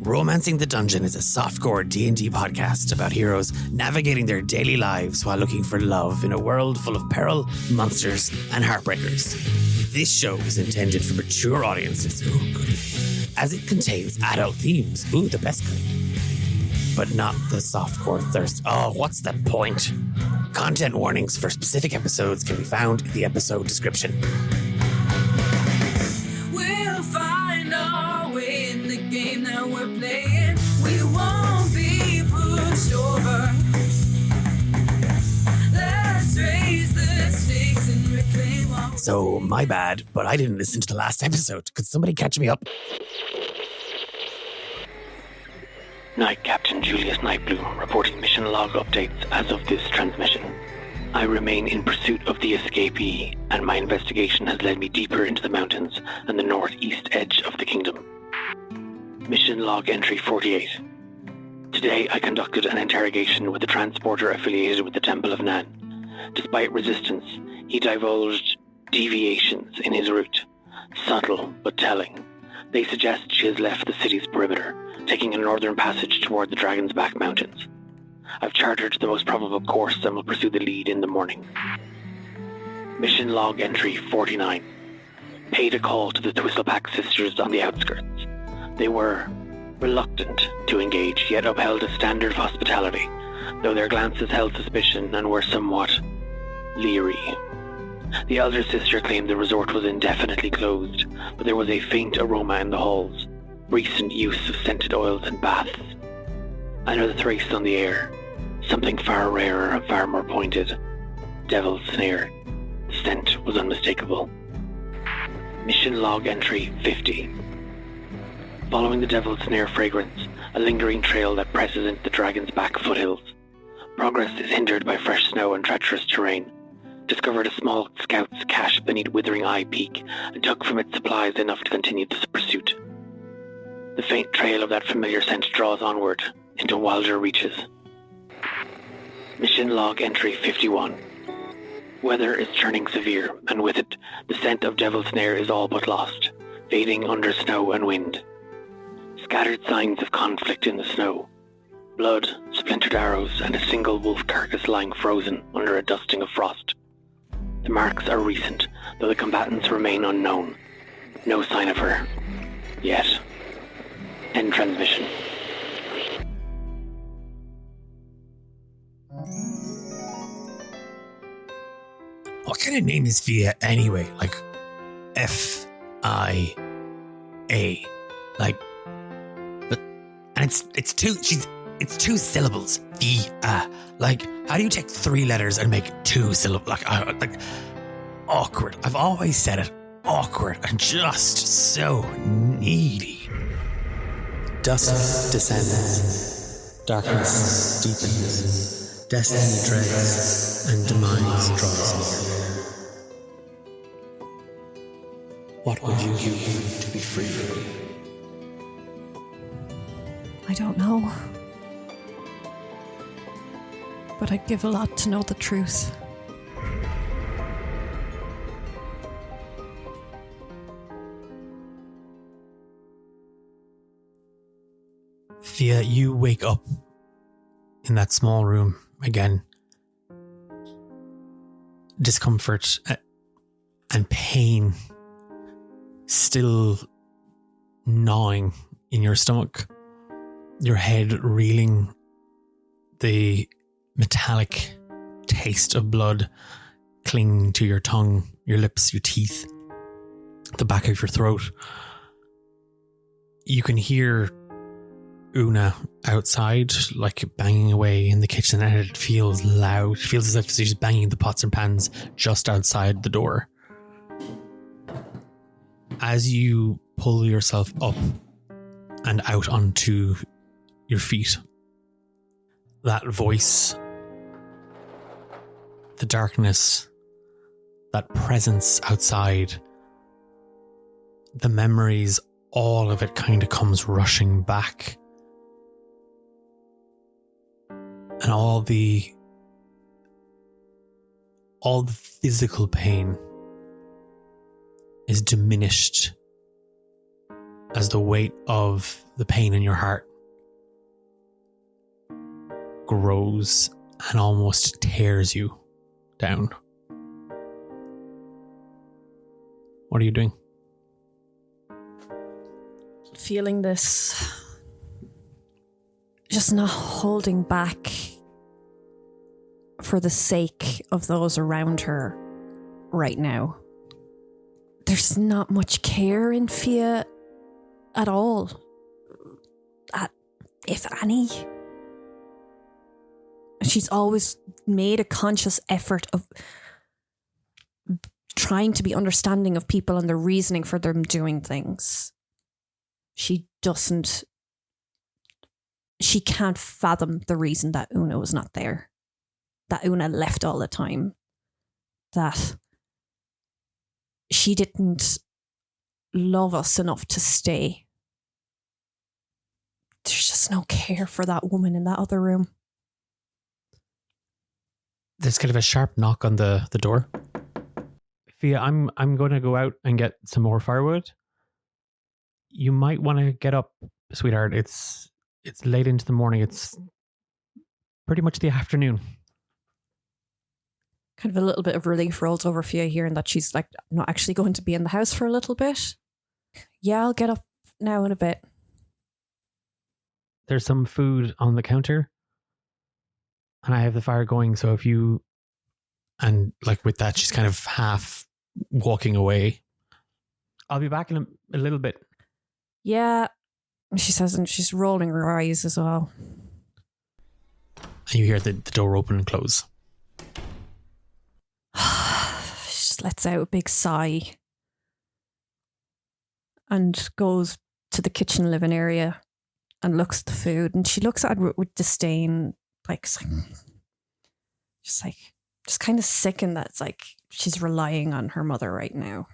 Romancing the Dungeon is a softcore D&D podcast about heroes navigating their daily lives while looking for love in a world full of peril, monsters, and heartbreakers. This show is intended for mature audiences, as it contains adult themes, the best kind, but not the softcore thirst. Oh, what's the point? Content warnings for specific episodes can be found in the episode description. We'll find our way in the game that we're playing. We won't be pushed over. Let's raise the stakes and reclaim our... So, my bad, but I didn't listen to the last episode. Could somebody catch me up? Knight Captain Julius Nightbloom reporting mission log updates as of this transmission. I remain in pursuit of the escapee, and my investigation has led me deeper into the mountains and the northeast edge of the kingdom. Mission log entry 48. Today I conducted an interrogation with a transporter affiliated with the Temple of Nan. Despite resistance, he divulged deviations in his route, subtle but telling. They suggest she has left the city's perimeter, taking a northern passage toward the Dragon's Back Mountains. I've chartered the most probable course and will pursue the lead in the morning. Mission log entry 49. Paid a call to the Twistlepack sisters on the outskirts. They were reluctant to engage, yet upheld a standard of hospitality, though their glances held suspicion and were somewhat leery. The elder sister claimed the resort was indefinitely closed, but there was a faint aroma in the halls, recent use of scented oils and baths. Another thrace on the air, something far rarer and far more pointed. Devil's Snare. The scent was unmistakable. Mission log entry 50. Following the Devil's Snare fragrance, a lingering trail that presses into the Dragon's Back foothills. Progress is hindered by fresh snow and treacherous terrain. Discovered a small scout's cache beneath Withering Eye Peak and took from its supplies enough to continue the pursuit. The faint trail of that familiar scent draws onward into wilder reaches. Mission log entry 51. Weather is turning severe, and with it, the scent of Devil's Snare is all but lost, fading under snow and wind. Scattered signs of conflict in the snow. Blood, splintered arrows, and a single wolf carcass lying frozen under a dusting of frost. The marks are recent, though the combatants remain unknown. No sign of her. Yet. End transmission. What kind of name is Fia anyway? Like, F-I-A. Like, but, and it's two syllables. Fia. Like, how do you take three letters and make two syllables? Like, awkward. I've always said it. Awkward and just so needy. Dusk descends. Darkness deepens. Destiny dreads and demise draws near. What would you give to be free? I don't know. But I'd give a lot to know the truth. Fia, you wake up in that small room again. Discomfort and pain still gnawing in your stomach. Your head reeling. The metallic taste of blood clinging to your tongue, your lips, your teeth, the back of your throat. You can hear Una outside, like banging away in the kitchen, and it feels loud. It feels as if she's banging the pots and pans just outside the door. As you pull yourself up and out onto your feet, that voice, the darkness, that presence outside, the memories, all of it kind of comes rushing back. And all the physical pain is diminished as the weight of the pain in your heart grows and almost tears you down. What are you doing? Feeling this, just not holding back for the sake of those around her right now. There's not much care in Fia at all, if any. She's always made a conscious effort of trying to be understanding of people and the reasoning for them doing things. She can't fathom the reason that Una was not there, that Una left all the time, that she didn't love us enough to stay. There's just no care for that woman in that other room. There's kind of a sharp knock on the door. Fia, I'm going to go out and get some more firewood. You might want to get up, sweetheart. It's late into the morning. It's pretty much the afternoon. Kind of a little bit of relief rolls over Fia hearing that she's like not actually going to be in the house for a little bit. Yeah, I'll get up now in a bit. There's some food on the counter and I have the fire going. So if you, and like with that, she's kind of half walking away. I'll be back in a little bit. Yeah, she says, and she's rolling her eyes as well. And you hear the door open and close. She just lets out a big sigh and goes to the kitchen living area and looks at the food, and she looks at it with disdain, just kind of sickened that it's like she's relying on her mother right now.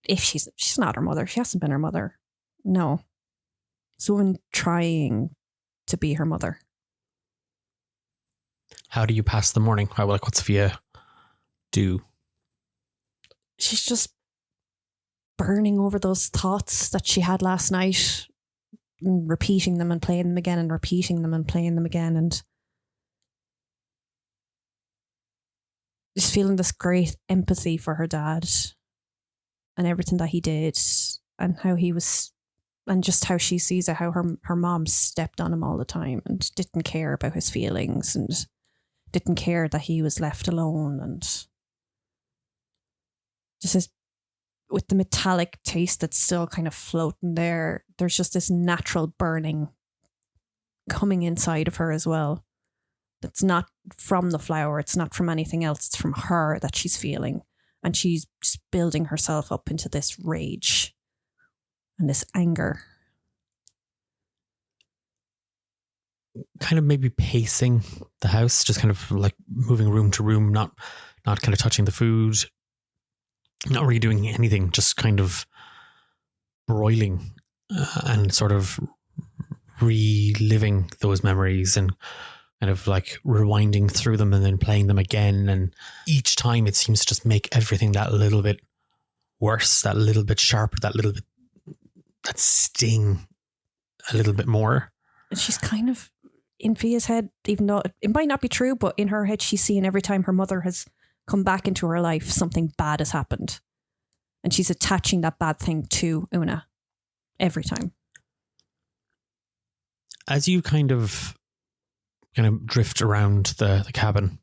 If she's not her mother, she hasn't been her mother. No. Someone trying to be her mother. How do you pass the morning? What's Fia do? She's just burning over those thoughts that she had last night, and repeating them and playing them again and repeating them and playing them again, and just feeling this great empathy for her dad and everything that he did and how he was, and just how she sees it, how her mom stepped on him all the time and didn't care about his feelings and didn't care that he was left alone, and just this, with the metallic taste that's still kind of floating there, there's just this natural burning coming inside of her as well. That's not from the flour, it's not from anything else, it's from her that she's feeling. And she's just building herself up into this rage and this anger. Kind of maybe pacing the house, just kind of like moving room to room, not kind of touching the food, not really doing anything, just kind of broiling and sort of reliving those memories and kind of like rewinding through them and then playing them again. And each time it seems to just make everything that little bit worse, that little bit sharper, that sting a little bit more. And she's kind of in Fia's head, even though it might not be true, but in her head, she's seeing every time her mother has come back into her life, something bad has happened. And she's attaching that bad thing to Una every time. As you kind of drift around the cabin,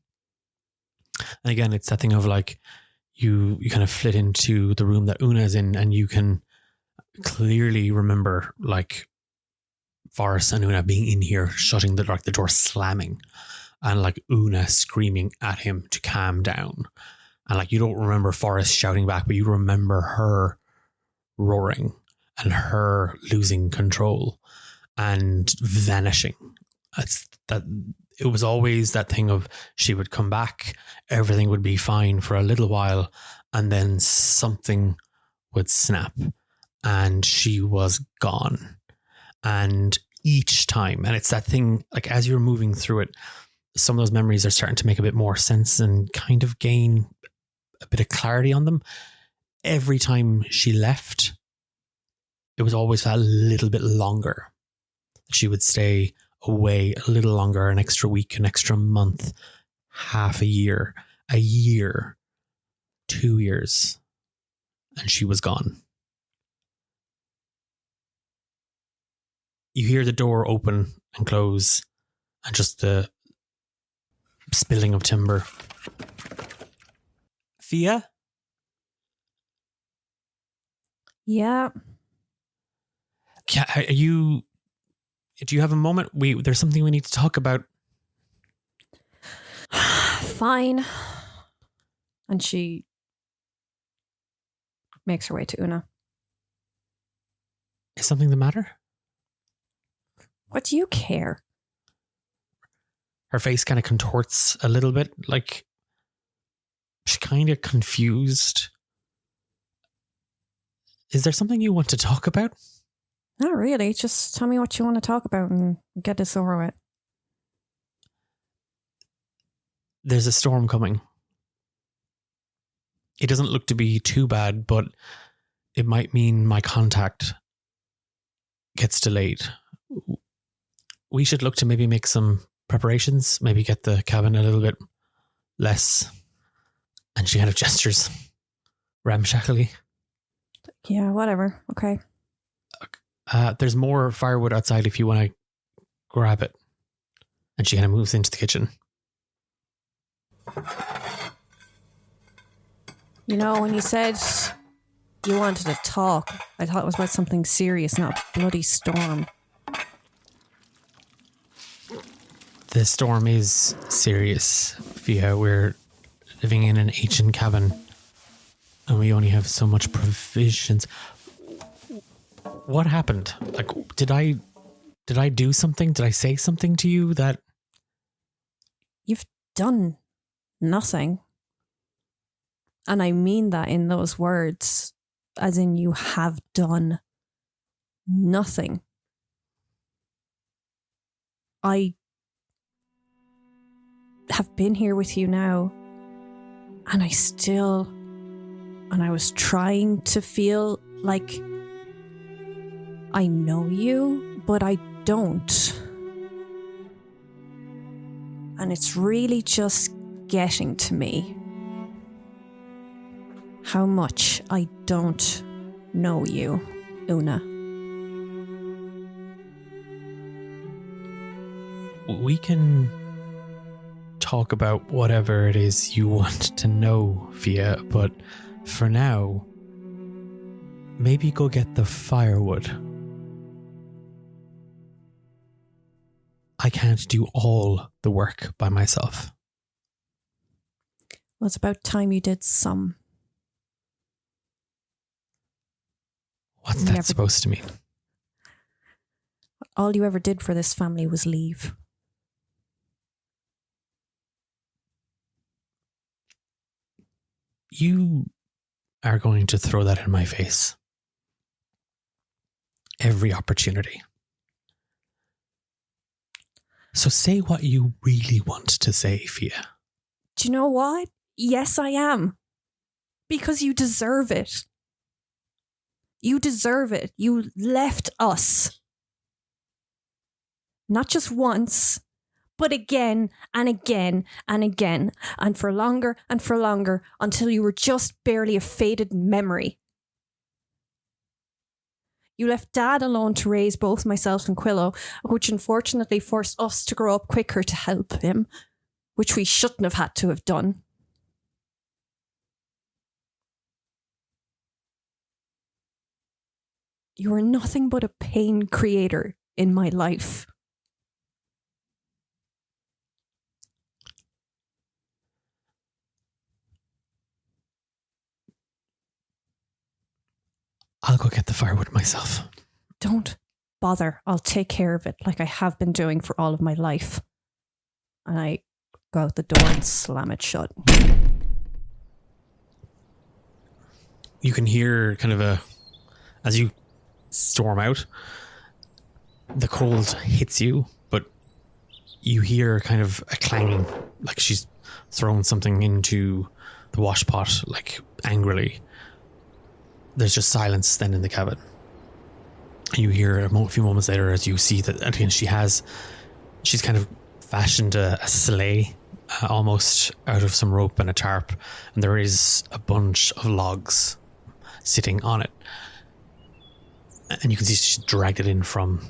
and again, it's that thing of like you kind of flit into the room that Una is in, and you can clearly remember like Forrest and Una being in here, shutting the door, slamming, and like Una screaming at him to calm down. And like you don't remember Forrest shouting back, but you remember her roaring and her losing control and vanishing. It was always that thing of she would come back, everything would be fine for a little while, and then something would snap and she was gone. And each time, and it's that thing, like as you're moving through it, some of those memories are starting to make a bit more sense and kind of gain a bit of clarity on them. Every time she left, it was always that little bit longer. She would stay away a little longer, an extra week, an extra month, half a year, 2 years, and she was gone. You hear the door open and close, and just the spilling of timber. Fia? Yeah. Do you have a moment? There's something we need to talk about. Fine. And she makes her way to Una. Is something the matter? What do you care? Her face kind of contorts a little bit, like she's kind of confused. Is there something you want to talk about? Not really. Just tell me what you want to talk about and get this over with. There's a storm coming. It doesn't look to be too bad, but it might mean my contact gets delayed. We should look to maybe make some preparations, maybe get the cabin a little bit less. And she kind of gestures ramshackly. Yeah, whatever. Okay. There's more firewood outside if you want to grab it. And she kind of moves into the kitchen. You know, when you said you wanted to talk, I thought it was about something serious, not a bloody storm. The storm is serious, Fia. We're living in an ancient cabin and we only have so much provisions. What happened? Like, did I do something? Did I say something to you that... You've done nothing. And I mean that in those words, as in you have done nothing. I have been here with you now, and I was trying to feel like I know you, but I don't. And it's really just getting to me how much I don't know you, Una. We can talk about whatever it is you want to know, Fia, but for now, maybe go get the firewood. I can't do all the work by myself. Well, it's about time you did some. What's that supposed to mean? All you ever did for this family was leave. You are going to throw that in my face. Every opportunity. So say what you really want to say, Fia. Do you know what? Yes, I am. Because you deserve it. You deserve it. You left us. Not just once, but again and again and again, and for longer until you were just barely a faded memory. You left Dad alone to raise both myself and Quillo, which unfortunately forced us to grow up quicker to help him, which we shouldn't have had to have done. You were nothing but a pain creator in my life. I'll go get the firewood myself. Don't bother. I'll take care of it like I have been doing for all of my life. And I go out the door and slam it shut. You can hear kind of as you storm out, the cold hits you, but you hear kind of a clanging, like she's thrown something into the wash pot, like angrily. There's just silence then in the cabin. You hear a few moments later as you see that again she's kind of fashioned a sleigh almost out of some rope and a tarp, and there is a bunch of logs sitting on it, and you can see she's dragged it in from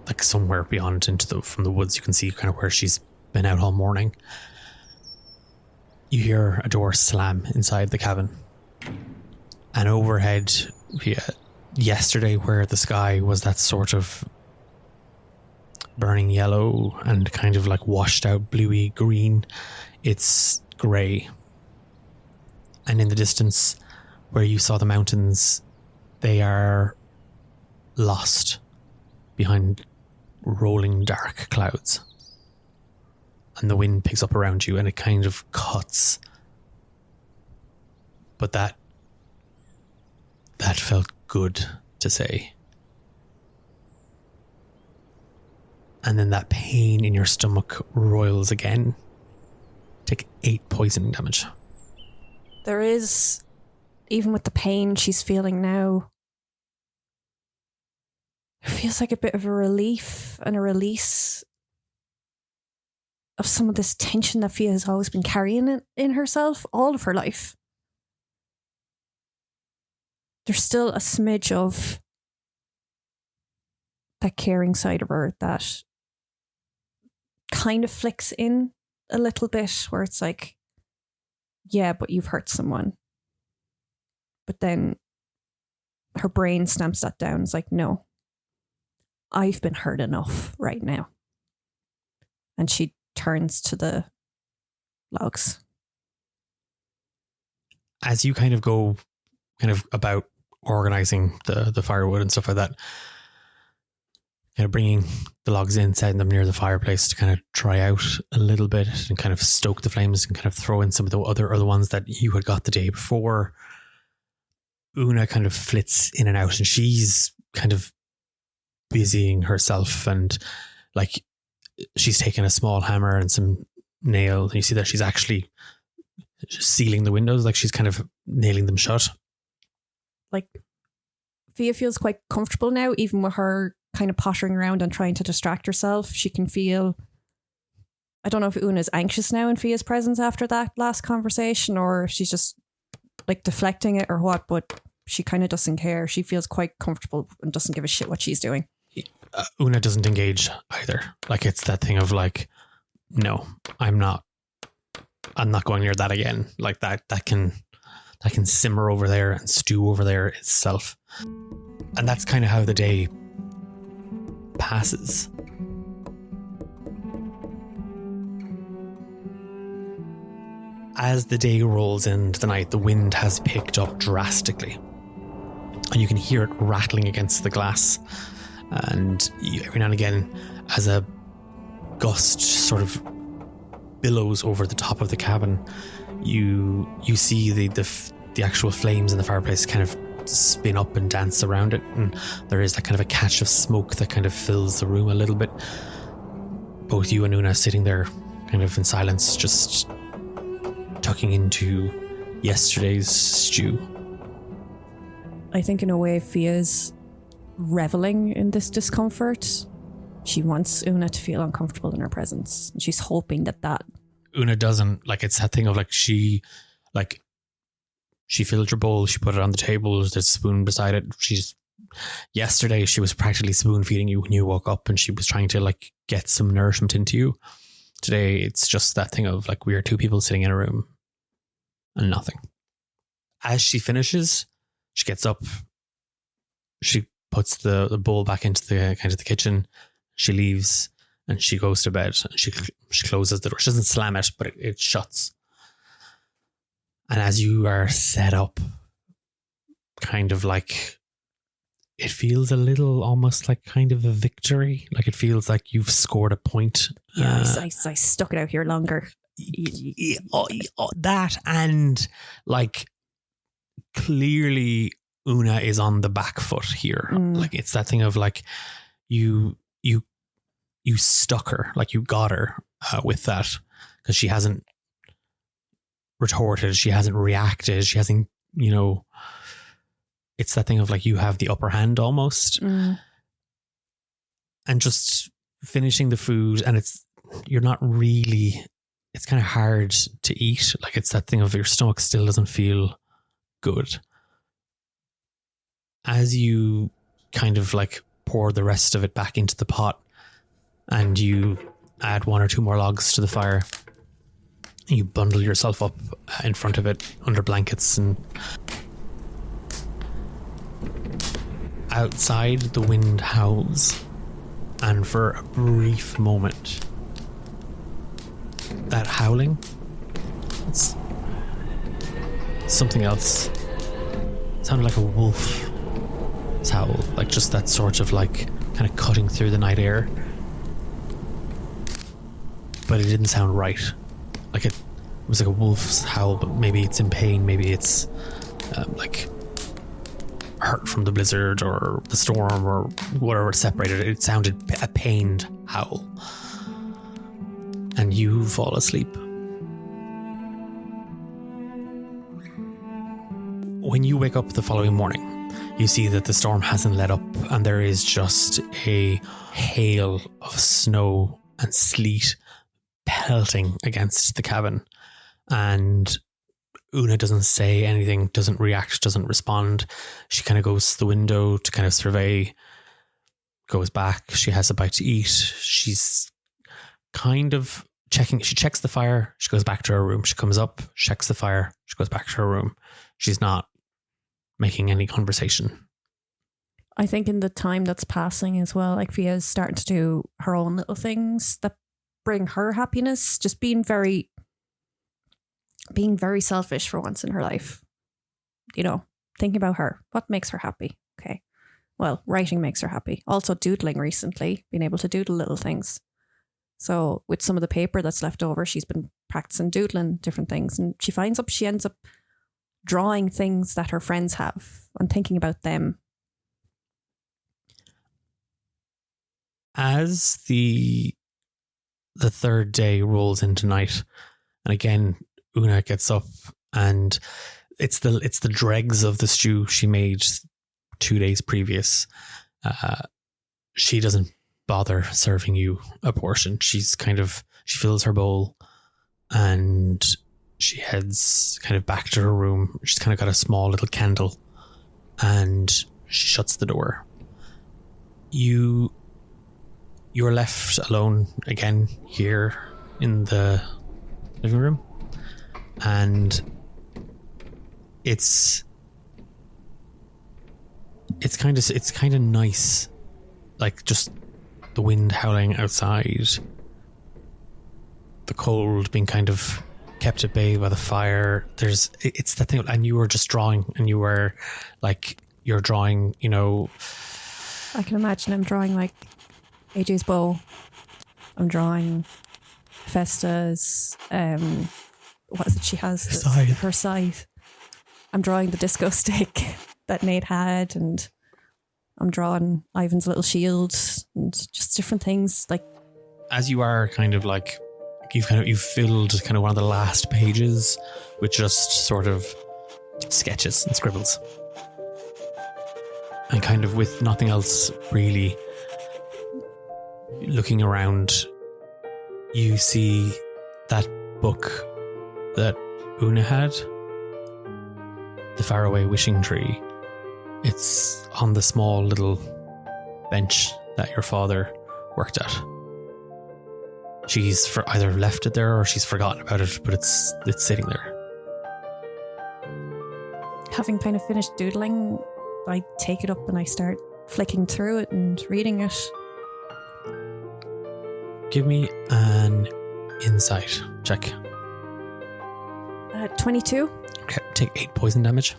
like somewhere beyond from the woods. You can see kind of where she's been out all morning. You hear a door slam inside the cabin, and overhead, yesterday where the sky was that sort of burning yellow and kind of like washed out bluey green, it's grey. And in the distance where you saw the mountains, they are lost behind rolling dark clouds. And the wind picks up around you and it kind of cuts. But that felt good to say. And then that pain in your stomach roils again. Take 8 poisoning damage. There is, even with the pain she's feeling now, it feels like a bit of a relief and a release of some of this tension that Fia has always been carrying in herself all of her life. There's still a smidge of that caring side of her that kind of flicks in a little bit, where it's like, yeah, but you've hurt someone. But then her brain stamps that down. It's like, no, I've been hurt enough right now. And she turns to the logs. As you kind of go about organizing the firewood and stuff like that, kind of bringing the logs in, setting them near the fireplace to kind of dry out a little bit and kind of stoke the flames and kind of throw in some of the other ones that you had got the day before. Una kind of flits in and out, and she's kind of busying herself, and like she's taken a small hammer and some nails, and you see that she's actually sealing the windows, like she's kind of nailing them shut. Like, Fia feels quite comfortable now, even with her kind of pottering around and trying to distract herself. She can feel, I don't know if Una's anxious now in Fia's presence after that last conversation, or if she's just like deflecting it or what, but she kind of doesn't care. She feels quite comfortable and doesn't give a shit what she's doing. Una doesn't engage either. Like, it's that thing of like, no, I'm not going near that again. Like that can simmer over there and stew over there itself. And that's kind of how the day passes. As the day rolls into the night, the wind has picked up drastically, and you can hear it rattling against the glass. And every now and again, as a gust sort of billows over the top of the cabin, you see the actual flames in the fireplace kind of spin up and dance around it, and there is that kind of a catch of smoke that kind of fills the room a little bit. Both you and Una sitting there kind of in silence, just tucking into yesterday's stew. I think in a way Fia's reveling in this discomfort. She wants Una to feel uncomfortable in her presence, and she's hoping that Una doesn't. Like, it's that thing of like she filled your bowl, she put it on the table, there's a spoon beside it. Yesterday she was practically spoon feeding you when you woke up, and she was trying to like get some nourishment into you. Today it's just that thing of like, we are two people sitting in a room and nothing. As she finishes, she gets up, she puts the bowl back into the kind of the kitchen, she leaves, and she goes to bed, and she closes the door. She doesn't slam it, but it shuts. And as you are set up, kind of like, it feels a little almost like kind of a victory. Like, it feels like you've scored a point. Yeah, I stuck it out here longer. That, and like, clearly Una is on the back foot here. Like, it's that thing of like, you stuck her, like you got her with that, because she hasn't retorted, she hasn't reacted, she hasn't, it's that thing of like, you have the upper hand almost. and just finishing the food, and it's kind of hard to eat. Like, it's that thing of your stomach still doesn't feel good. As you kind of like pour the rest of it back into the pot and you add 1 or 2 more logs to the fire, you bundle yourself up in front of it under blankets, and outside the wind howls, and for a brief moment that howling, it's something else. It sounded like a wolf howl, like just that sort of like kind of cutting through the night air, but it didn't sound right. Like it was like a wolf's howl, but maybe it's in pain, maybe it's like hurt from the blizzard or the storm or whatever separated it. It sounded a pained howl. And you fall asleep. When you wake up the following morning, you see that the storm hasn't let up, and there is just a hail of snow and sleet pelting against the cabin. And Una doesn't say anything, doesn't react, doesn't respond. She kind of goes to the window to kind of survey, goes back. She has a bite to eat. She's kind of checking. She checks the fire. She goes back to her room. She comes up, checks the fire. She goes back to her room. She's not making any conversation. I think in the time that's passing as well, like Fia's starting to do her own little things that bring her happiness, just being very selfish for once in her life. You know, thinking about her. What makes her happy? Okay. Well, writing makes her happy. Also doodling recently, being able to doodle little things. So with some of the paper that's left over, she's been practicing doodling different things, and she ends up drawing things that her friends have and thinking about them. As the third day rolls into night, and again Una gets up, and it's the dregs of the stew she made 2 days previous. She doesn't bother serving you a portion. She fills her bowl and she heads kind of back to her room. She's kind of got a small little candle and she shuts the door. You're left alone again here in the living room, and it's kind of nice, like just the wind howling outside, the cold being kind of kept at bay by the fire. It's that thing, and you were just drawing, and you were like, you're drawing, you know. I can imagine I'm drawing like AJ's bow. I'm drawing Festa's what is it she has? Her scythe. I'm drawing the disco stick that Nate had, and I'm drawing Ivan's little shield and just different things. Like, as you are kind of like, you've filled kind of one of the last pages with just sort of sketches and scribbles, and kind of with nothing else really. Looking around, you see that book that Una had, The Faraway Wishing Tree. It's on the small little bench that your father worked at. She's either left it there or she's forgotten about it, but it's sitting there. Having kind of finished doodling, I take it up and I start flicking through it and reading it. Give me an insight check. 22. Okay, take 8 poison damage.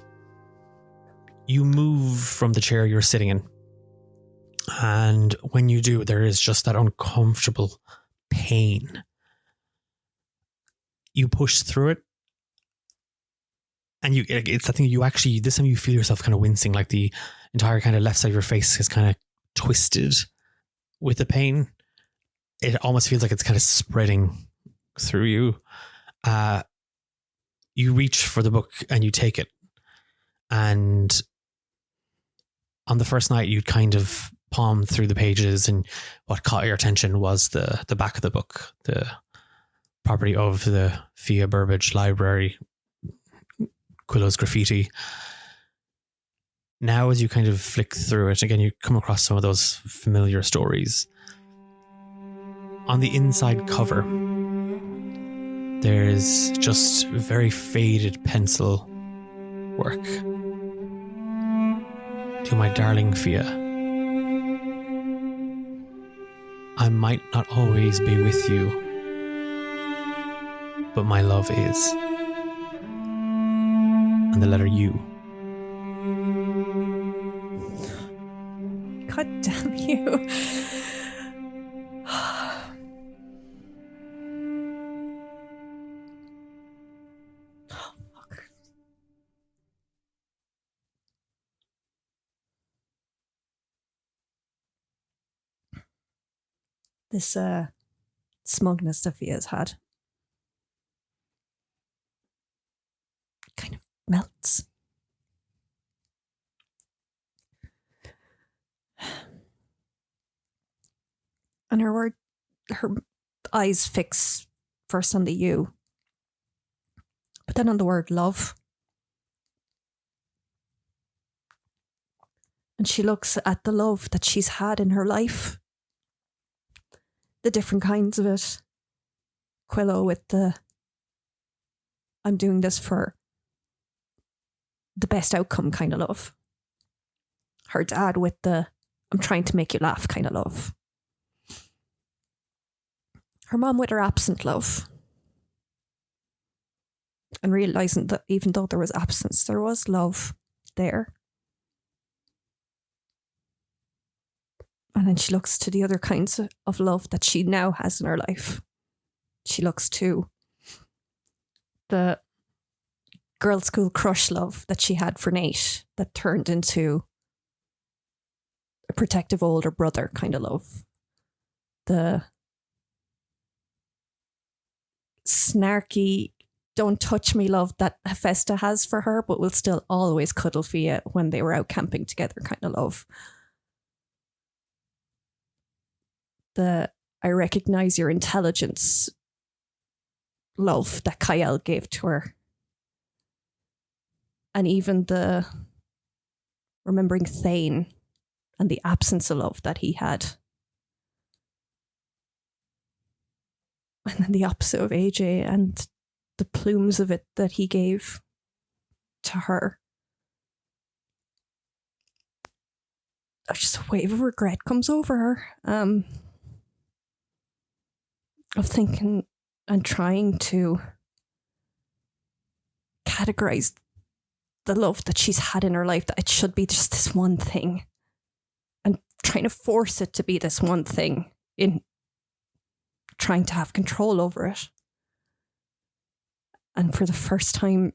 You move from the chair you're sitting in, and when you do, there is just that uncomfortable pain. You push through it, and it's that thing you actually, this time you feel yourself kind of wincing, like the entire kind of left side of your face is kind of twisted with the pain. It almost feels like it's kind of spreading through you. You reach for the book and you take it. And on the first night, you'd kind of palmed through the pages, and what caught your attention was the back of the book, the property of the Fia Burbage Library, Quillow's graffiti. Now, as you kind of flick through it, again, you come across some of those familiar stories. On the inside cover, there's just very faded pencil work. To my darling Fia, I might not always be with you, but my love is. And the letter U. God damn you. This smugness that Fia's had kind of melts. And her eyes fix first on the U, but then on the word love. And she looks at the love that she's had in her life. The different kinds of it. Quillow with the, I'm doing this for the best outcome kind of love. Her dad with the, I'm trying to make you laugh kind of love. Her mom with her absent love. And realising that even though there was absence, there was love there. And then she looks to the other kinds of love that she now has in her life. She looks to the girls' school crush love that she had for Nate that turned into a protective older brother kind of love. The snarky, don't touch me love that Hephaestus has for her, but will still always cuddle Fia when they were out camping together kind of love. The I recognize your intelligence love that Kyle gave to her. And even the remembering Thane and the absence of love that he had. And then the opposite of AJ and the plumes of it that he gave to her. Just a wave of regret comes over her. Of thinking and trying to categorize the love that she's had in her life, that it should be just this one thing, and trying to force it to be this one thing in trying to have control over it. And for the first time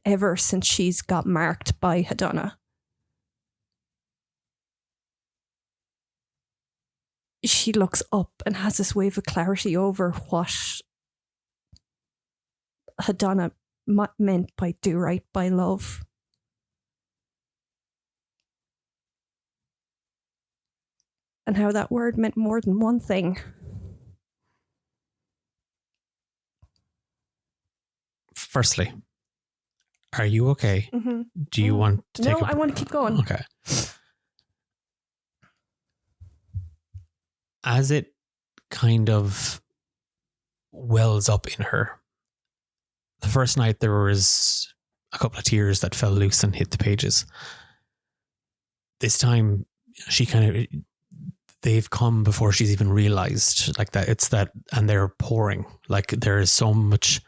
ever since she's got marked by Hadonna, she looks up and has this wave of clarity over what Hadonna meant by do right by love. And how that word meant more than one thing. Firstly, are you okay? Mm-hmm. Do you want to take I want to keep going. Okay. As it kind of wells up in her, the first night there was a couple of tears that fell loose and hit the pages. This time they've come before she's even realized, like that it's that, and they're pouring. Like there is so much,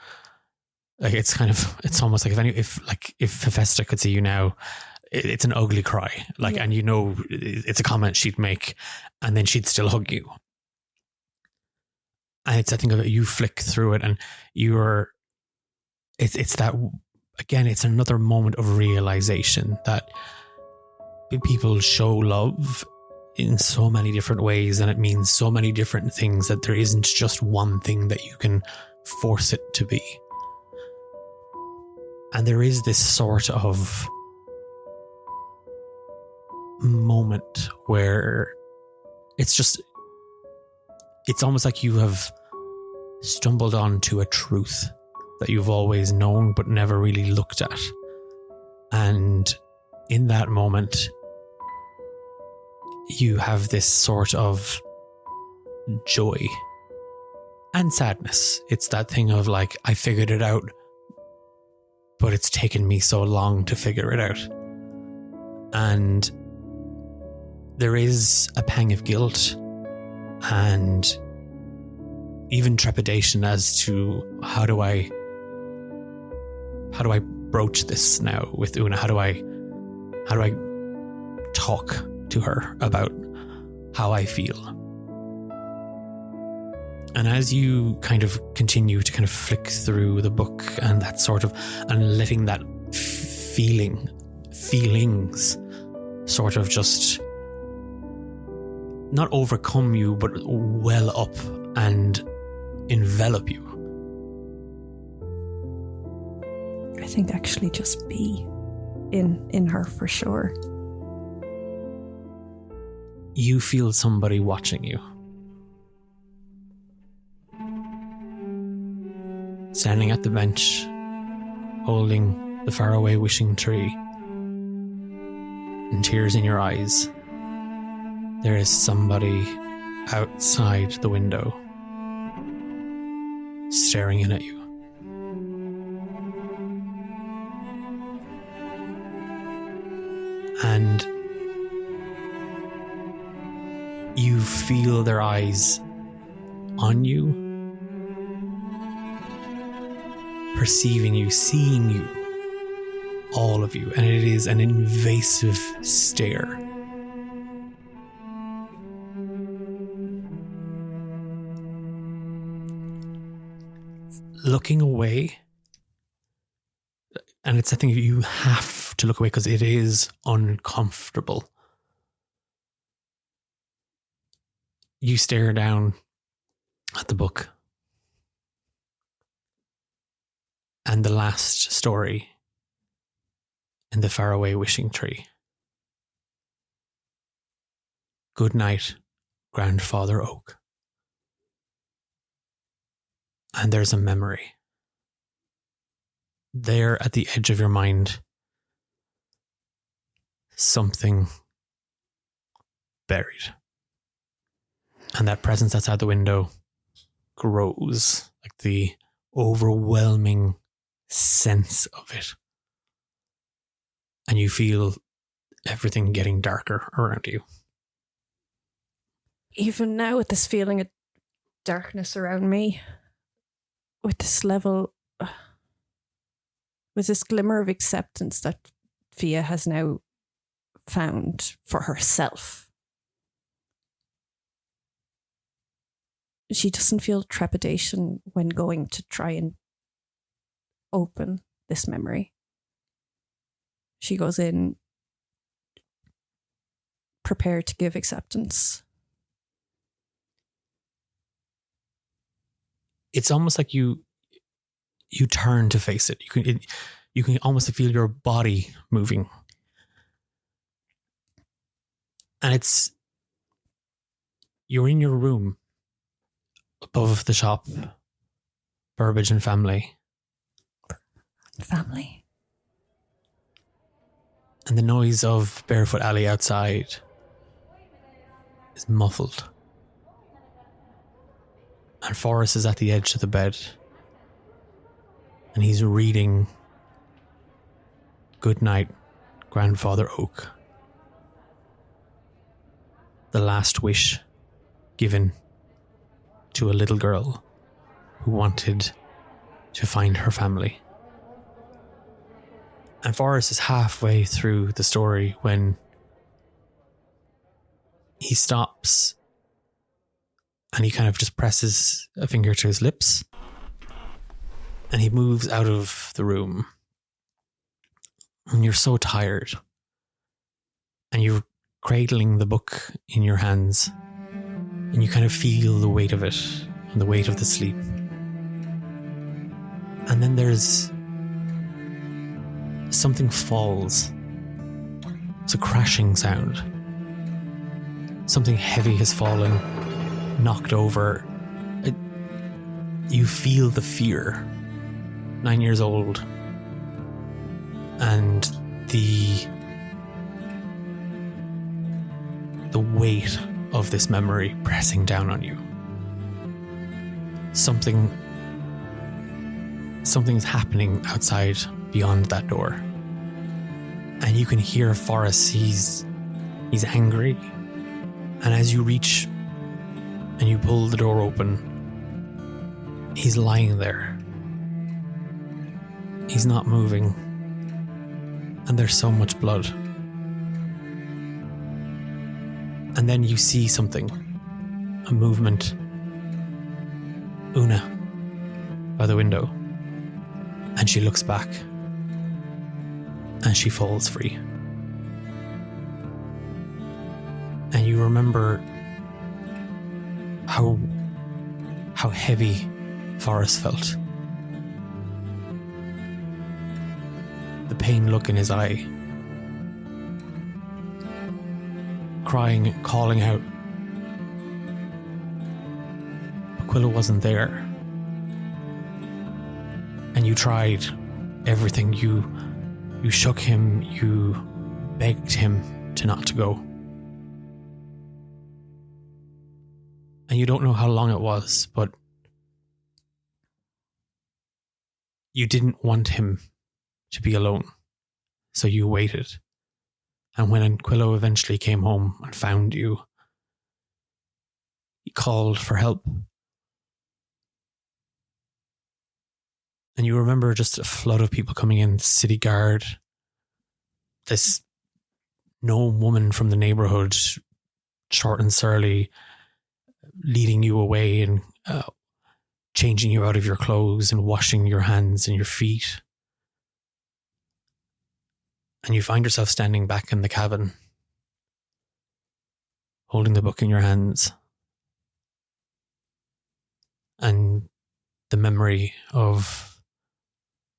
like it's almost like if Hephaestus could see you now, it's an ugly cry. Like, yeah. And you know, it's a comment she'd make and then she'd still hug you. And it's, I think, you flick through it and it's that, again, it's another moment of realization that people show love in so many different ways and it means so many different things, that there isn't just one thing that you can force it to be. And there is this sort of moment where it's almost like you have stumbled onto a truth that you've always known but never really looked at. And in that moment, you have this sort of joy and sadness. It's that thing of like, I figured it out, but it's taken me so long to figure it out. And there is a pang of guilt and even trepidation as to how do I broach this now with Una? How do I talk to her about how I feel? And as you kind of continue to kind of flick through the book and that sort of, and letting that feelings sort of just not overcome you, but well up and envelop you. I think actually just be in her for sure. You feel somebody watching you. Standing at the bench, holding the faraway wishing tree, and tears in your eyes, there is somebody outside the window, staring in at you. And you feel their eyes on you, perceiving you, seeing you, all of you, and it is an invasive stare. Looking away, and it's a thing you have to look away because it is uncomfortable. You stare down at the book. And the last story in the faraway wishing tree. Good night, Grandfather Oak. And there's a memory. There at the edge of your mind, something buried. And that presence outside the window grows, like the overwhelming sense of it. And you feel everything getting darker around you. Even now, with this feeling of darkness around me, with this level, with this glimmer of acceptance that Fia has now found for herself, she doesn't feel trepidation when going to try and open this memory. She goes in prepared to give acceptance. It's almost like you turn to face it. You can almost feel your body moving, and you're in your room above the shop, Burbages and family. And the noise of Barefoot Alley outside is muffled. And Forrest is at the edge of the bed. And he's reading Good Night, Grandfather Oak. The last wish given to a little girl who wanted to find her family. And Forrest is halfway through the story when he stops and he kind of just presses a finger to his lips and he moves out of the room. And you're so tired and you're cradling the book in your hands and you kind of feel the weight of it and the weight of the sleep. And then there's something falls. It's a crashing sound. Something heavy has fallen, knocked over. You feel the fear. 9 years old. And the weight of this memory pressing down on you. Something's happening outside beyond that door. And you can hear Forrest, he's angry. And as you reach and you pull the door open, he's lying there. He's not moving. And there's so much blood. And then you see something. A movement. Una by the window. And she looks back. And she falls free. And you remember how heavy Forrest felt. The pain look in his eye. Crying, calling out. Aquila wasn't there. And you tried everything. You shook him. You begged him to not to go. And you don't know how long it was, but you didn't want him to be alone. So you waited. And when Aquila eventually came home and found you, he called for help. And you remember just a flood of people coming in, city guard, this known woman from the neighborhood, short and surly, leading you away and changing you out of your clothes and washing your hands and your feet. And you find yourself standing back in the cabin, holding the book in your hands. And the memory of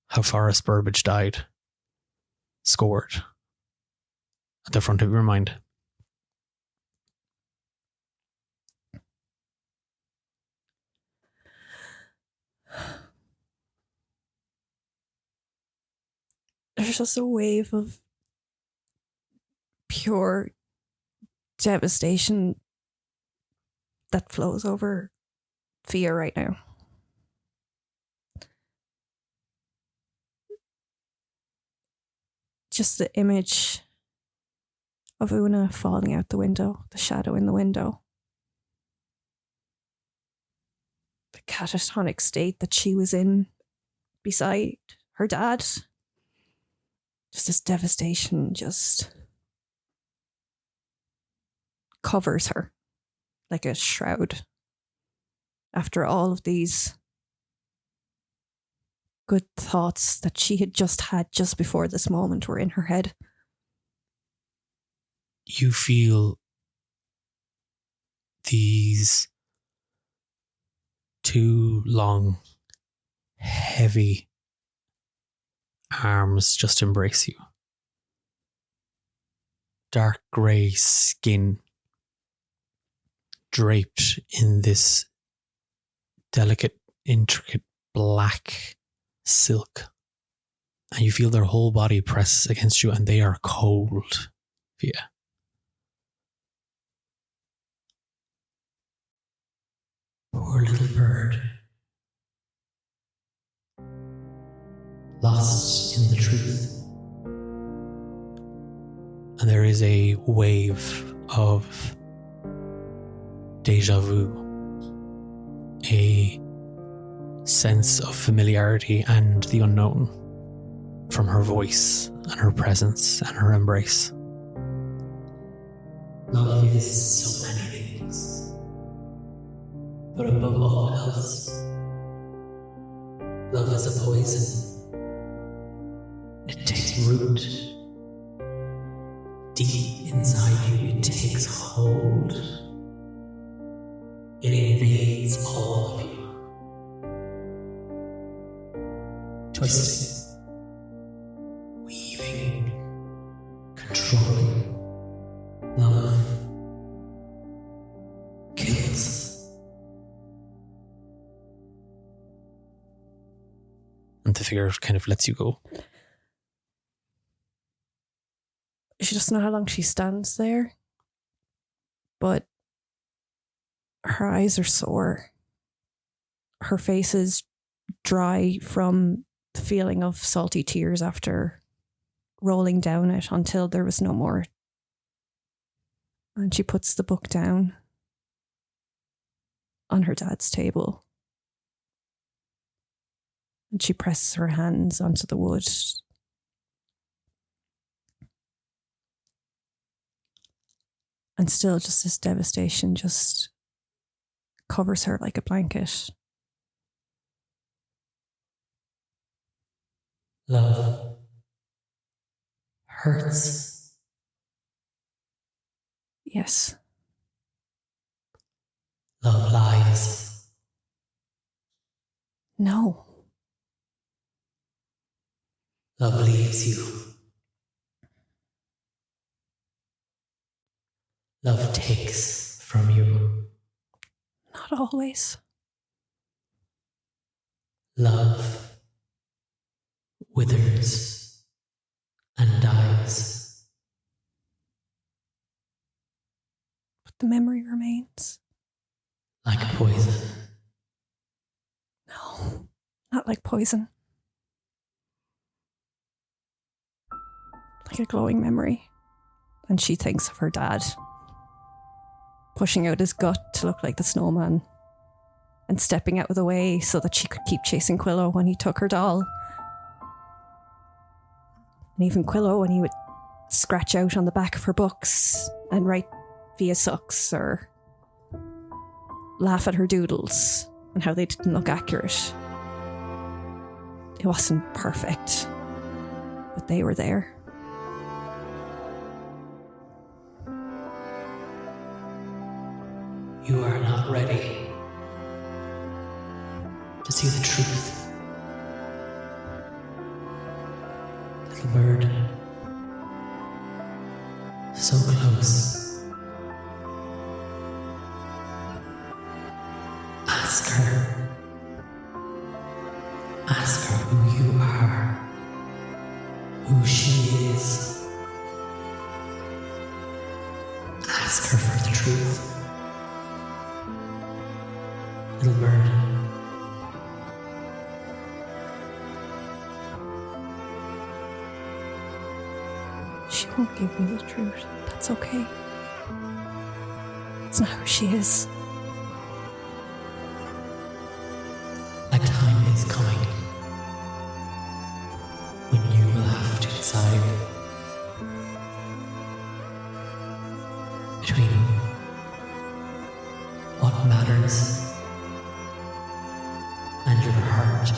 how Forrest Burbage died scored at the front of your mind. There's just a wave of pure devastation that flows over Fia right now. Just the image of Una falling out the window, the shadow in the window. The catatonic state that she was in beside her dad. Just this devastation just covers her like a shroud. After all of these good thoughts that she had just had just before this moment were in her head. You feel these two long, heavy arms just embrace you. Dark grey skin draped in this delicate, intricate black silk. And you feel their whole body press against you, and they are cold, Fia. Poor little bird. Lost in the truth. And there is a wave of deja vu. A sense of familiarity and the unknown from her voice and her presence and her embrace. Love is so many things, but above all else, love is a poison. It takes root. Deep inside you, it takes hold. It invades all of you. Twisting, weaving, controlling. the figure kind of lets you go. She doesn't know how long she stands there, but her eyes are sore. Her face is dry from the feeling of salty tears after rolling down it until there was no more. And she puts the book down on her dad's table. And she presses her hands onto the wood. And still just this devastation just covers her like a blanket. Love hurts. Yes. Love lies. No. Love leaves you. Love takes from you. Not always. Love withers and dies. But the memory remains. Like poison. No. Not like poison. Like a glowing memory. And she thinks of her dad pushing out his gut to look like the snowman and stepping out of the way so that she could keep chasing Quillo when he took her doll. And even Quillo when he would scratch out on the back of her books and write Fia sucks or laugh at her doodles and how they didn't look accurate. It wasn't perfect, but they were there. You are not ready to see the truth. Little bird, so close. Ask her. Ask her who you are, who she is. Ask her for the truth. Little bird. She won't give me the truth. That's okay. It's not who she is. A time is coming when you will have to decide between what matters and your heart.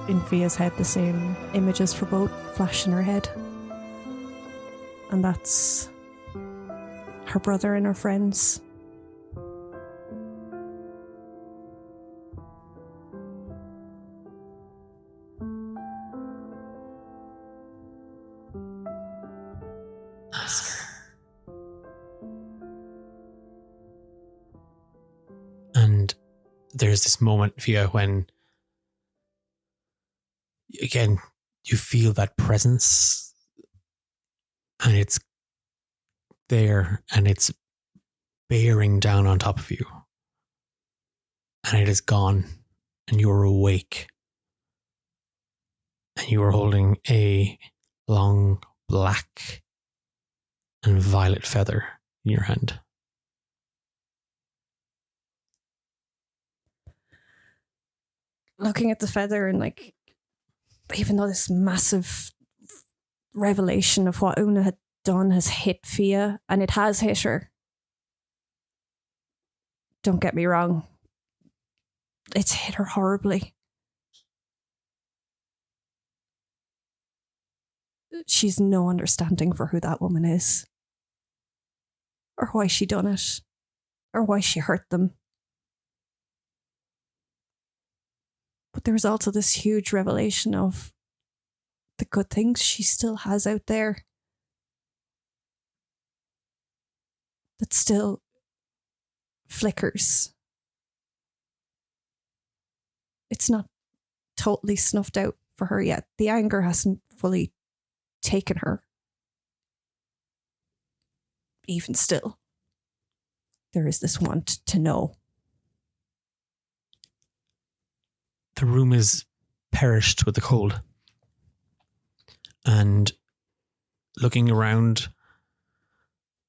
In Fia's head, the same images for both flash in her head. And that's her brother and her friends. Ask her. And there's this moment, Fia, when again you feel that presence and it's there and it's bearing down on top of you and it is gone and you're awake and you are holding a long black and violet feather in your hand. Looking at the feather and like, even though this massive revelation of what Una had done has hit Fia, and it has hit her. Don't get me wrong. It's hit her horribly. She's no understanding for who that woman is. Or why she done it. Or why she hurt them. But there was also this huge revelation of the good things she still has out there. That still flickers it's not totally snuffed out for her yet. The anger hasn't fully taken her. Even still, there is this want to know. The room is perished with the cold. And looking around,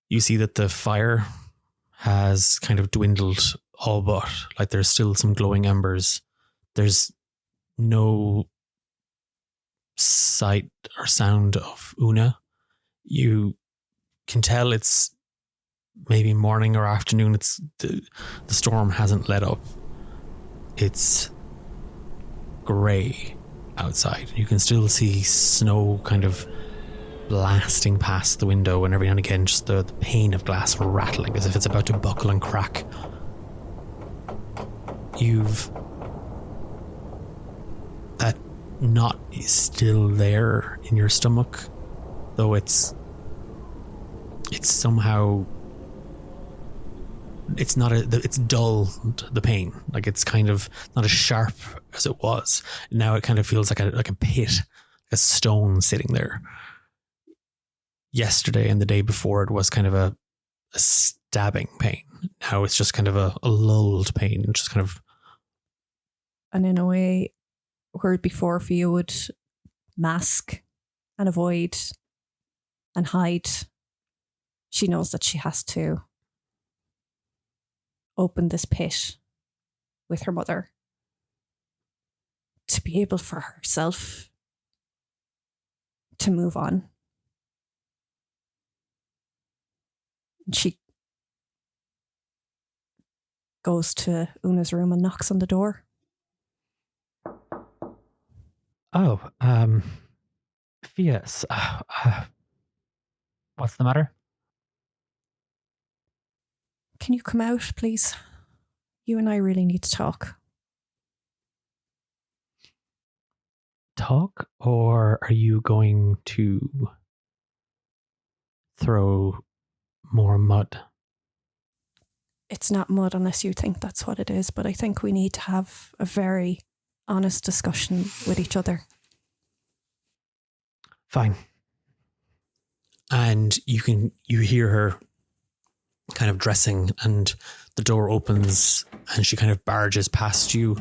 you see that the fire has kind of dwindled all but. Like there's still some glowing embers. There's no sight or sound of Una. You can tell it's maybe morning or afternoon. It's the storm hasn't let up. It's grey outside. You can still see snow kind of blasting past the window, and every now and again just the pane of glass rattling as if it's about to buckle and crack. That knot is still there in your stomach, though it's somehow, it's dulled, the pain. Like it's kind of not as sharp as it was. Now it kind of feels like a pit, a stone sitting there. Yesterday and the day before it was kind of a stabbing pain. Now it's just kind of a lulled pain, just kind of. And in a way, where before Fia would mask and avoid and hide, she knows that she has to open this pit with her mother to be able for herself to move on. And she goes to Una's room and knocks on the door. Oh, Fias, what's the matter? Can you come out, please? You and I really need to talk. Talk, or are you going to throw more mud? It's not mud unless you think that's what it is, but I think we need to have a very honest discussion with each other. Fine. And you hear her kind of dressing, and the door opens and she kind of barges past you.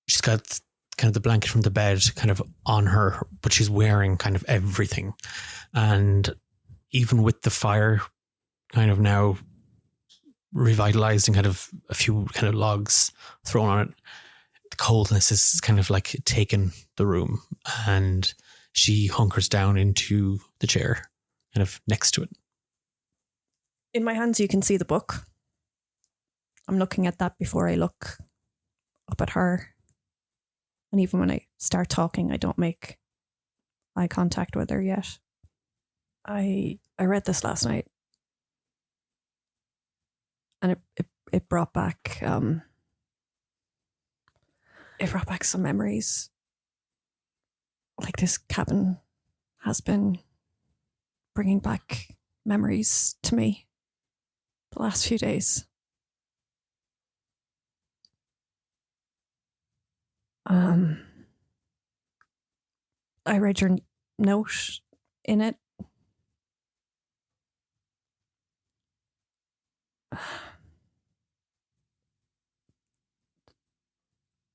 She's got kind of the blanket from the bed kind of on her, but she's wearing kind of everything. And even with the fire kind of now revitalized and kind of a few kind of logs thrown on it, the coldness is kind of like taken the room, and she hunkers down into the chair kind of next to it. In my hands, you can see the book. I'm looking at that before I look up at her. And even when I start talking, I don't make eye contact with her yet. I read this last night. And it brought back some memories. Like this cabin has been bringing back memories to me the last few days. I read your note in it.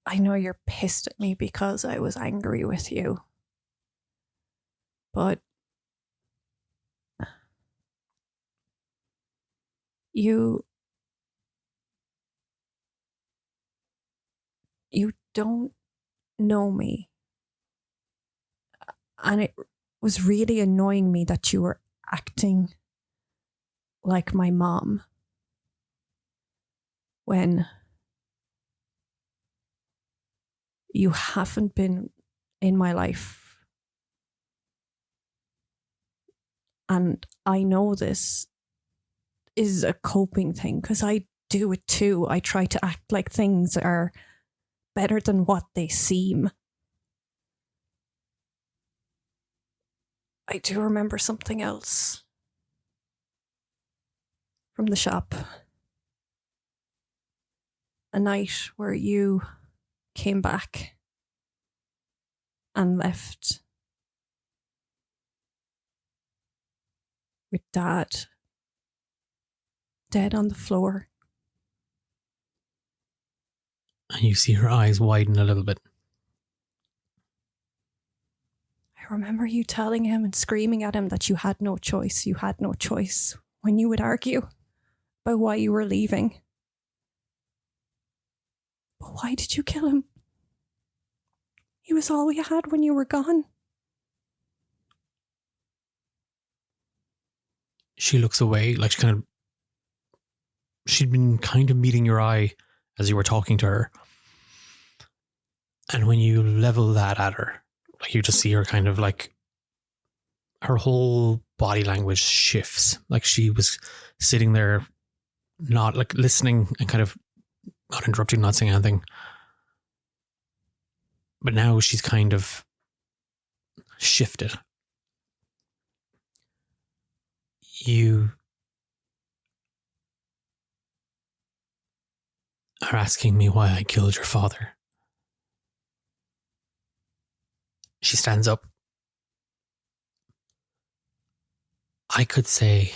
I know you're pissed at me because I was angry with you. But you don't know me. And it was really annoying me that you were acting like my mom when you haven't been in my life. And I know this is a coping thing because I do it too. I try to act like things are better than what they seem. I do remember something else from the shop. A night where you came back and left with Dad dead on the floor. And you see her eyes widen a little bit. I remember you telling him and screaming at him that you had no choice. You had no choice when you would argue about why you were leaving. But why did you kill him? He was all we had when you were gone. She looks away, like she'd been kind of meeting your eye as you were talking to her. And when you level that at her, like you just see her kind of like, her whole body language shifts. Like she was sitting there, not like listening and kind of not interrupting, not saying anything. But now she's kind of shifted. You are asking me why I killed your father. She stands up. I could say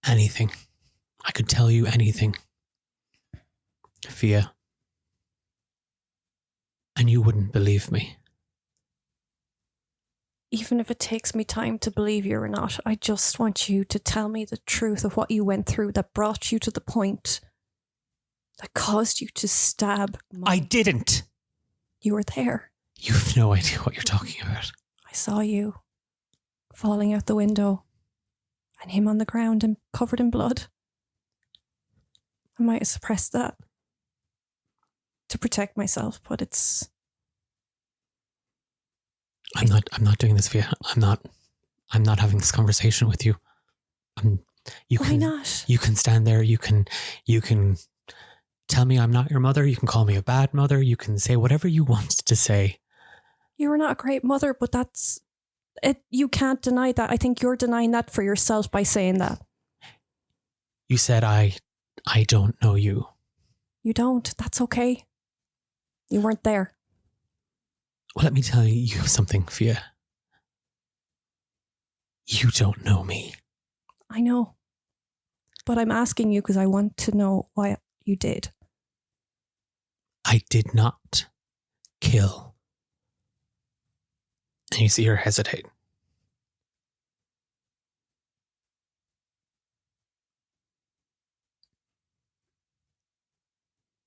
anything. I could tell you anything, Fia. And you wouldn't believe me. Even if it takes me time to believe you or not, I just want you to tell me the truth of what you went through that brought you to the point that caused you to stab I didn't. You were there. You have no idea what you're talking about. I saw you falling out the window and him on the ground and covered in blood. I might have suppressed that to protect myself, but it's... I'm not doing this, Fia. I'm not having this conversation with you. Why not? You can stand there. You can tell me I'm not your mother. You can call me a bad mother. You can say whatever you want to say. You were not a great mother, but that's it. You can't deny that. I think you're denying that for yourself by saying that. You said I don't know you. You don't. That's okay. You weren't there. Well, let me tell you something, Fia. You don't know me. I know. But I'm asking you because I want to know why you did. I did not kill. And you see her hesitate.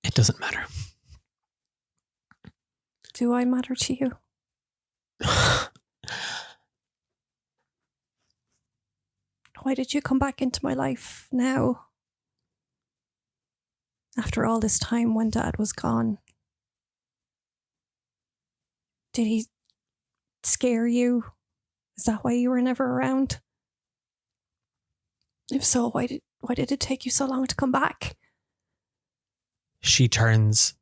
It doesn't matter. Do I matter to you? Why did you come back into my life now? After all this time when Dad was gone. Did he scare you? Is that why you were never around? If so, why did it take you so long to come back? She turns,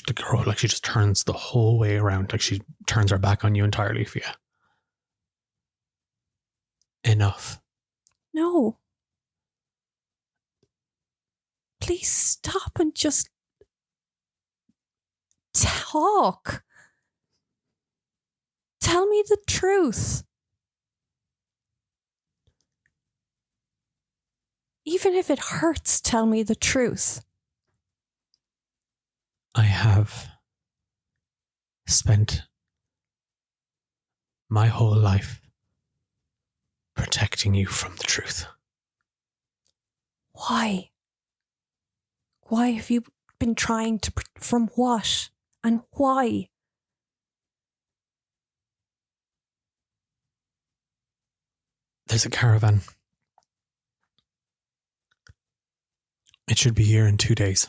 the girl, like she just turns the whole way around, like she turns her back on you entirely, Fia. Enough. No. Please stop and just talk. Tell me the truth. Even if it hurts, tell me the truth. I have spent my whole life protecting you from the truth. Why? Why have you been trying to... From what? And why? There's a caravan. It should be here in 2 days.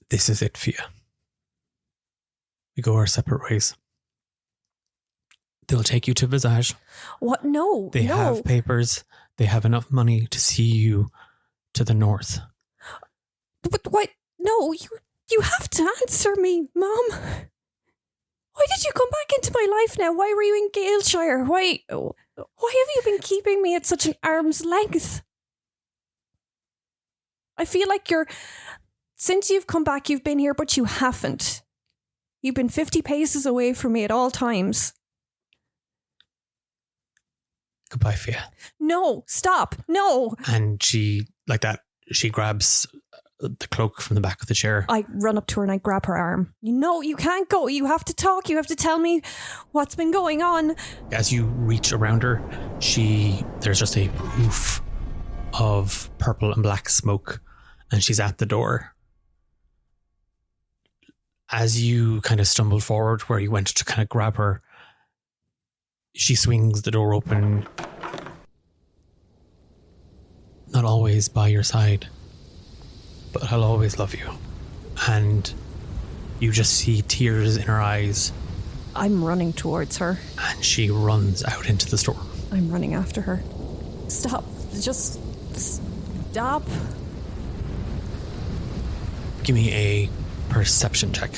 This is it, Fia. We go our separate ways. They'll take you to Visage. What? No. They have papers. They have enough money to see you to the north. But what? No, you have to answer me, Mom. Why did you come back into my life now? Why were you in Galeshire? Why have you been keeping me at such an arm's length? I feel like since you've come back, you've been here, but you haven't. You've been 50 paces away from me at all times. Goodbye, Fia. No, stop. No. And she, like that, she grabs the cloak from the back of the chair. I run up to her and I grab her arm. No, you can't go. You have to talk. You have to tell me what's been going on. As you reach around her, there's just a poof of purple and black smoke, and she's at the door. As you kind of stumble forward where you went to kind of grab her, she swings the door open. Not always by your side, but I'll always love you. And you just see tears in her eyes. I'm running towards her. And she runs out into the storm. I'm running after her. Stop. Just stop. Give me a perception check.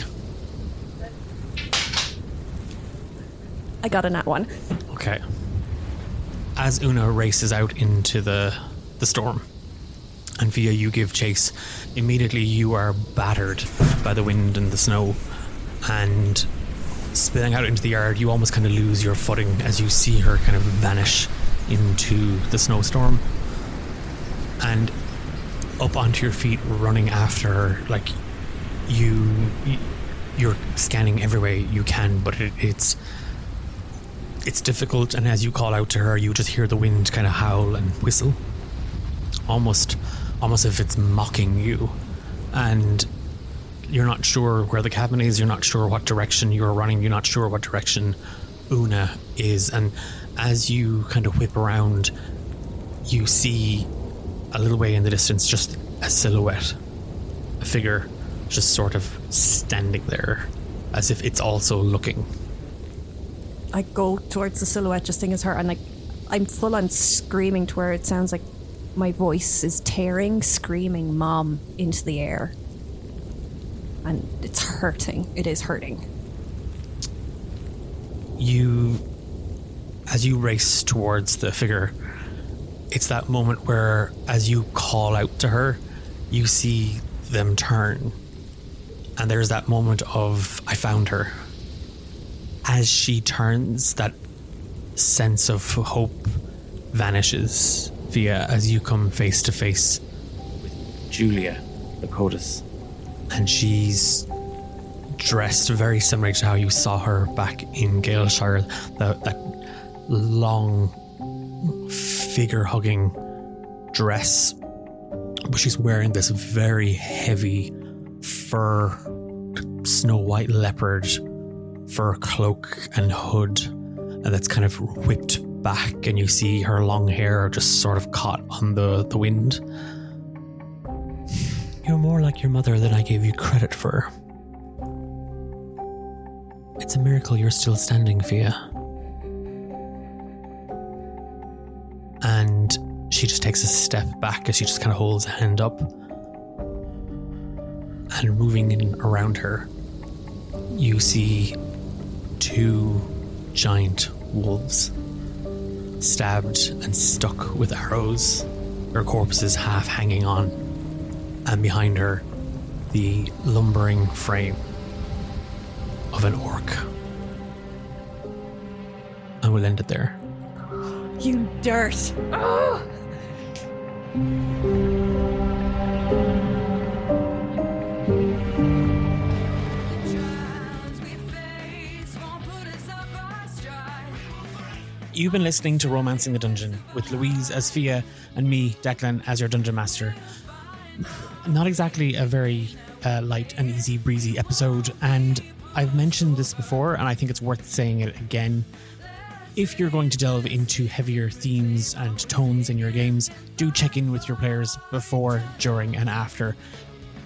I got a nat 1. Okay. As Una races out into the storm, and Fia, you give chase, immediately you are battered by the wind and the snow, and spilling out into the yard, you almost kind of lose your footing as you see her kind of vanish into the snowstorm. And up onto your feet, running after her, like you're scanning every way you can, but it's difficult. And as you call out to her, you just hear the wind kind of howl and whistle, almost as if it's mocking you. And you're not sure where the cabin is, you're not sure what direction you're running, you're not sure what direction Una is. And as you kind of whip around, you see a little way in the distance just a silhouette, a figure just sort of standing there as if it's also looking. I go towards the silhouette just thinking it's her, and I'm full on screaming to her. It sounds like my voice is tearing, screaming Mom into the air. And it's hurting. It is hurting. As you race towards the figure, it's that moment where as you call out to her, you see them turn. And there's that moment of, I found her. As she turns, that sense of hope vanishes, Fia, as you come face to face with Julia, the Codus. And she's dressed very similar to how you saw her back in Galeshire, that long figure-hugging dress. But she's wearing this very heavy fur, snow white leopard fur cloak and hood, and that's kind of whipped back, and you see her long hair just sort of caught on the wind. You're more like your mother than I gave you credit for. It's a miracle you're still standing, Fia. And she just takes a step back as she just kind of holds a hand up. And moving in around her, you see 2 giant wolves, stabbed and stuck with arrows, their corpses half hanging on, and behind her, the lumbering frame of an orc. And we'll end it there. You dirt! Oh! You've been listening to Romancing the Dungeon with Louise as Fia and me, Declan, as your Dungeon Master. Not exactly a very light and easy breezy episode, and I've mentioned this before and I think it's worth saying it again. If you're going to delve into heavier themes and tones in your games, do check in with your players before, during and after.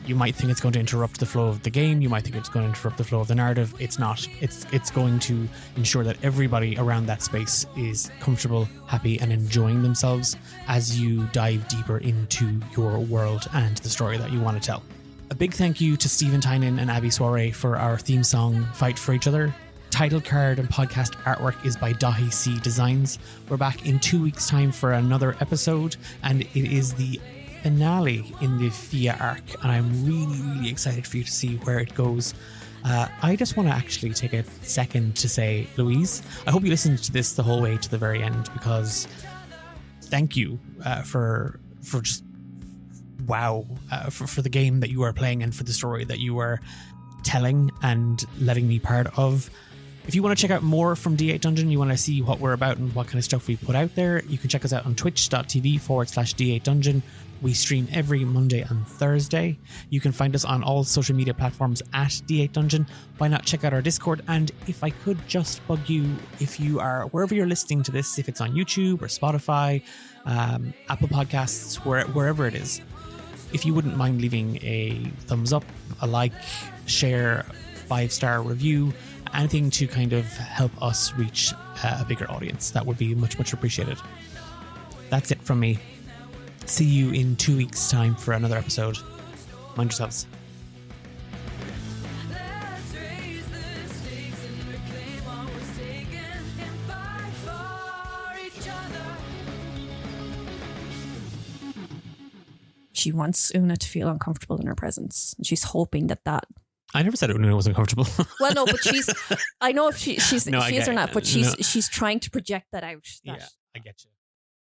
You might think it's going to interrupt the flow of the game, you might think it's going to interrupt the flow of the narrative. It's not. It's going to ensure that everybody around that space is comfortable, happy and enjoying themselves as you dive deeper into your world and the story that you want to tell. A big thank you to Stephen Tynan and Abby Soiree for our theme song, Fight for Each Other. Title card and podcast artwork is by Dahi C Designs. We're back in 2 weeks' time for another episode, and it is the finale in the Fia arc, and I'm really, really excited for you to see where it goes. I just want to actually take a second to say, Louise, I hope you listened to this the whole way to the very end, because thank you for just wow, for the game that you are playing and for the story that you are telling and letting me part of. If you want to check out more from D8 Dungeon, you want to see what we're about and what kind of stuff we put out there, you can check us out on twitch.tv/D8 Dungeon. We stream every Monday and Thursday. You can find us on all social media platforms at D8 Dungeon. Why not check out our Discord? And if I could just bug you, if you are, wherever you're listening to this, if it's on YouTube or Spotify, Apple Podcasts, wherever it is, if you wouldn't mind leaving a thumbs up, a like, share, 5-star review, anything to kind of help us reach a bigger audience, that would be much, much appreciated. That's it from me. See you in 2 weeks' time for another episode. Mind yourselves. Let's raise the stakes and reclaim what was taken and fight for each other. She wants Una to feel uncomfortable in her presence. And she's hoping that I never said Una wasn't comfortable. well, no, but I know if she is or not, but no. she's trying to project that out. Yeah, I get you.